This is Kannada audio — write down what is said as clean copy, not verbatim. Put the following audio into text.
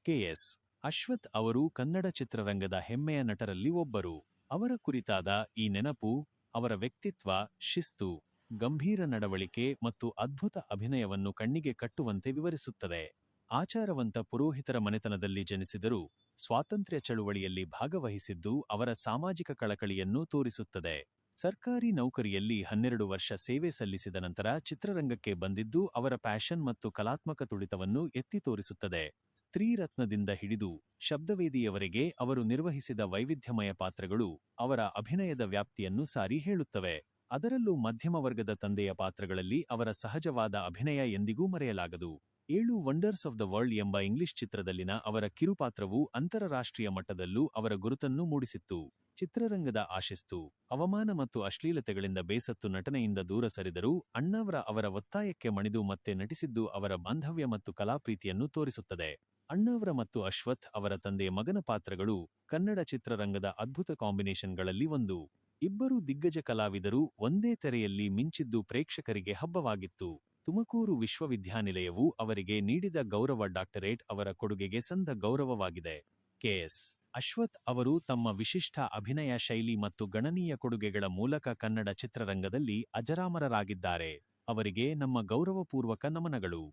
ಕೆ.ಎಸ್. ಅಶ್ವಥ್ ಅವರು ಕನ್ನಡ ಚಿತ್ರರಂಗದ ಹೆಮ್ಮೆಯ ನಟರಲ್ಲಿ ಒಬ್ಬರು. ಅವರ ಕುರಿತಾದ ಈ ನೆನಪು ಅವರ ವ್ಯಕ್ತಿತ್ವ, ಶಿಸ್ತು, ಗಂಭೀರ ನಡವಳಿಕೆ ಮತ್ತು ಅದ್ಭುತ ಅಭಿನಯವನ್ನು ಕಣ್ಣಿಗೆ ಕಟ್ಟುವಂತೆ ವಿವರಿಸುತ್ತದೆ. ಆಚಾರವಂತ ಪುರೋಹಿತರ ಮನೆತನದಲ್ಲಿ ಜನಿಸಿದರೂ ಸ್ವಾತಂತ್ರ್ಯ ಚಳುವಳಿಯಲ್ಲಿ ಭಾಗವಹಿಸಿದ್ದು ಅವರ ಸಾಮಾಜಿಕ ಕಳಕಳಿಯನ್ನು ತೋರಿಸುತ್ತದೆ. ಸರ್ಕಾರಿ ನೌಕರಿಯಲ್ಲಿ 12 ವರ್ಷ ಸೇವೆ ಸಲ್ಲಿಸಿದ ನಂತರ ಚಿತ್ರರಂಗಕ್ಕೆ ಬಂದಿದ್ದು ಅವರ ಪ್ಯಾಷನ್ ಮತ್ತು ಕಲಾತ್ಮಕ ತುಡಿತವನ್ನು ಎತ್ತಿ ತೋರಿಸುತ್ತದೆ. ಸ್ತ್ರೀ ರತ್ನದಿಂದ ಹಿಡಿದು ಶಬ್ದವೇದಿಯವರೆಗೆ ಅವರು ನಿರ್ವಹಿಸಿದ ವೈವಿಧ್ಯಮಯ ಪಾತ್ರಗಳು ಅವರ ಅಭಿನಯದ ವ್ಯಾಪ್ತಿಯನ್ನು ಸಾರಿ ಹೇಳುತ್ತವೆ. ಅದರಲ್ಲೂ ಮಧ್ಯಮ ವರ್ಗದ ತಂದೆಯ ಪಾತ್ರಗಳಲ್ಲಿ ಅವರ ಸಹಜವಾದ ಅಭಿನಯ ಎಂದಿಗೂ ಮರೆಯಲಾಗದು. 7 ವಂಡರ್ಸ್ ಆಫ್ ದ ವರ್ಲ್ಡ್ ಎಂಬ ಇಂಗ್ಲಿಷ್ ಚಿತ್ರದಲ್ಲಿನ ಅವರ ಕಿರುಪಾತ್ರವು ಅಂತರರಾಷ್ಟ್ರೀಯ ಮಟ್ಟದಲ್ಲೂ ಅವರ ಗುರುತನ್ನು ಮೂಡಿಸಿತ್ತು. ಚಿತ್ರರಂಗದ ಆಶಿಸ್ತು, ಅವಮಾನ ಮತ್ತು ಅಶ್ಲೀಲತೆಗಳಿಂದ ಬೇಸತ್ತು ನಟನೆಯಿಂದ ದೂರ ಸರಿದರೂ ಅಣ್ಣಾವ್ರ ಅವರ ಒತ್ತಾಯಕ್ಕೆ ಮಣಿದು ಮತ್ತೆ ನಟಿಸಿದ್ದು ಅವರ ಬಾಂಧವ್ಯ ಮತ್ತು ಕಲಾಪ್ರೀತಿಯನ್ನು ತೋರಿಸುತ್ತದೆ. ಅಣ್ಣಾವ್ರ ಮತ್ತು ಅಶ್ವಥ್ ಅವರ ತಂದೆ ಮಗನ ಪಾತ್ರಗಳು ಕನ್ನಡ ಚಿತ್ರರಂಗದ ಅದ್ಭುತ ಕಾಂಬಿನೇಷನ್ಗಳಲ್ಲಿ ಒಂದು. ಇಬ್ಬರು ದಿಗ್ಗಜ ಕಲಾವಿದರು ಒಂದೇ ತೆರೆಯಲ್ಲಿ ಮಿಂಚಿದ್ದು ಪ್ರೇಕ್ಷಕರಿಗೆ ಹಬ್ಬವಾಗಿತ್ತು. ತುಮಕೂರು ವಿಶ್ವವಿದ್ಯಾನಿಲಯವು ಅವರಿಗೆ ನೀಡಿದ ಗೌರವ ಡಾಕ್ಟರೇಟ್ ಅವರ ಕೊಡುಗೆಗೆ ಸಂದ ಗೌರವವಾಗಿದೆ. ಕೆ.ಎಸ್. ಅಶ್ವಥ್ ಅವರು ತಮ್ಮ ವಿಶಿಷ್ಟ ಅಭಿನಯ ಶೈಲಿ ಮತ್ತು ಗಣನೀಯ ಕೊಡುಗೆಗಳ ಮೂಲಕ ಕನ್ನಡ ಚಿತ್ರರಂಗದಲ್ಲಿ ಅಜರಾಮರರಾಗಿದ್ದಾರೆ. ಅವರಿಗೆ ನಮ್ಮ ಗೌರವಪೂರ್ವಕ ನಮನಗಳು.